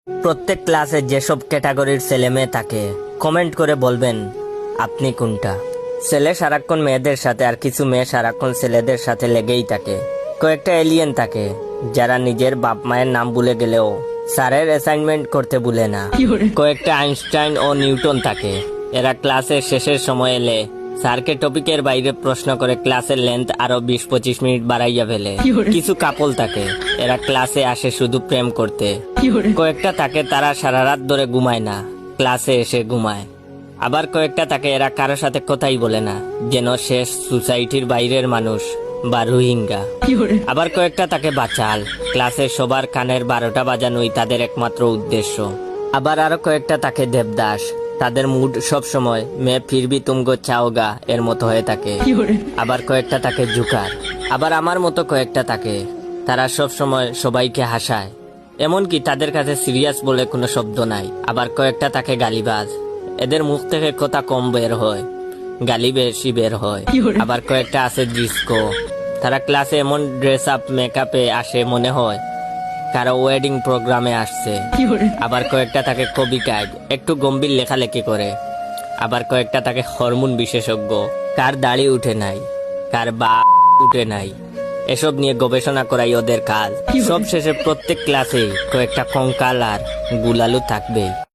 প্রত্যেক ক্লাসে যেসব ক্যাটাগরির ছেলে মেয়ে থাকে কমেন্ট করে বলবেন আপনি কোনটা। ছেলে সারাক্ষণ মেয়েদের সাথে আর কিছু মেয়ে সারাক্ষণ ছেলেদের সাথে লেগেই থাকে। কয়েকটা এলিয়েন থাকে যারা নিজের বাপ মায়ের নাম ভুলে গেলেও স্যারের অ্যাসাইনমেন্ট করতে ভুলে না। কয়েকটা আইনস্টাইন ও নিউটন থাকে, এরা ক্লাসের শেষের সময় এলে স্যারকে টপিকের বাইরে প্রশ্ন করে ক্লাসের লেন্থ আরো 20-25 মিনিট বাড়াইয়া ফেলে। কিছু কাপল থাকে, এরা ক্লাসে আসে শুধু প্রেম করতে। কয়েকটা থাকে তারা সারা রাত ধরে ঘুমায় না, ক্লাসে এসে ঘুমায়। আবার কয়েকটা থাকে এরা কারোর সাথে কথাই বলে না, যেন শেষ সোসাইটির বাইরের মানুষ বা রোহিঙ্গা। আবার কয়েকটা থাকে বাচাল, ক্লাসে সবার কানের 12টা বাজানোই তাদের একমাত্র উদ্দেশ্য। আবার আরো কয়েকটা থাকে দেবদাস, তাদের মুড সব সময় মে ফিরবি তুমগো চাওগা এর মতো হয়ে থাকে। আবার কয়েকটা থাকে জুকার। আবার আমার মতো কয়েকটা থাকে, তারা সব সময় সবাইকে হাসায়, এমনকি তাদের কাছে সিরিয়াস বলে কোনো শব্দ নাই। আবার কয়েকটা থাকে গালিবাজ, এদের মুখ থেকে কথা কম বের হয়, গালি বেশি বের হয়। আবার কয়েকটা আছে ডিস্কো, তারা ক্লাসে এমন ড্রেস আপ মেকআপে আসে মনে হয় কারো ওয়েডিং প্রোগ্রামে আসছে। আবার কয়েকটা থাকে কবি ট্যাগ, একটু গম্ভীর লেখালেখি করে। আবার কয়েকটা থাকে হরমোন বিশেষজ্ঞ, কার দাড়ি উঠে নাই, কার বা উঠে নাই, এসব নিয়ে গবেষণা করাই ওদের কাজ। সব শেষে প্রত্যেক ক্লাসে কয়েকটা কঙ্কাল আর গুলালু থাকবেই।